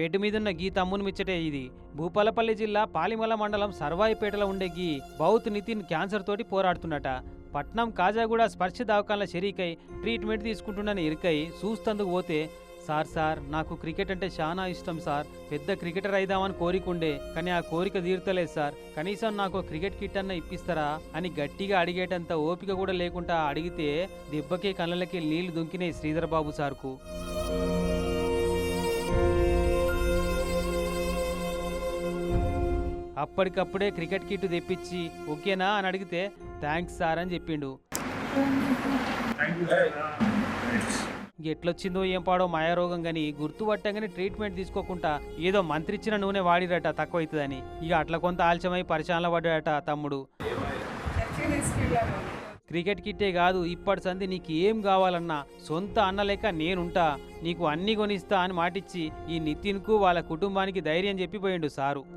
Bed మీదున్న గీ తమ్ముని మిచ్చటే ఇది. భూపాలపల్లి జిల్లా పాలిమల మండలం సర్వాయిపేటలో ఉండే గీ బౌత్ నితిన్ క్యాన్సర్ తోటి పోరాడుతున్నట. పట్నం కాజాగూడ స్పర్శ దవాఖానల షరీకై ట్రీట్మెంట్ తీసుకుంటున్న ఇరుకై చూస్తందుకు పోతే, సార్ నాకు క్రికెట్ అంటే చాలా ఇష్టం సార్, పెద్ద క్రికెటర్ అయిదామని కోరికుండే, కానీ ఆ కోరిక తీరుతలేదు సార్, కనీసం నాకు క్రికెట్ కిట్ అన్న ఇప్పిస్తారా అని గట్టిగా అడిగేటంత ఓపిక కూడా లేకుండా అడిగితే దెబ్బకి కళ్ళకి నీళ్లు దుంకినాయి శ్రీధర్ బాబు సార్కు. అప్పటికప్పుడే క్రికెట్ కిట్ తెప్పించి ఓకేనా అని అడిగితే థ్యాంక్స్ సార్ అని చెప్పిండు. ఎట్లొచ్చిందో ఏం పాడో మాయారోగం గాని గుర్తుపట్టగానే ట్రీట్మెంట్ తీసుకోకుండా ఏదో మంత్రిచ్చిన నూనె వాడిరట తక్కువ అవుతుందని. ఇక అట్లా కొంత ఆలస్యమై పరిచయాల పడ్డాడట తమ్ముడు. క్రికెట్ కిట్టే కాదు, ఇప్పటి సంది నీకు ఏం కావాలన్నా సొంత అన్న లెక్క నేనుంటా, నీకు అన్ని కొనిస్తా అని మాటిచ్చి ఈ నితిన్కు వాళ్ళ కుటుంబానికి ధైర్యం చెప్పిపోయిండు సారు.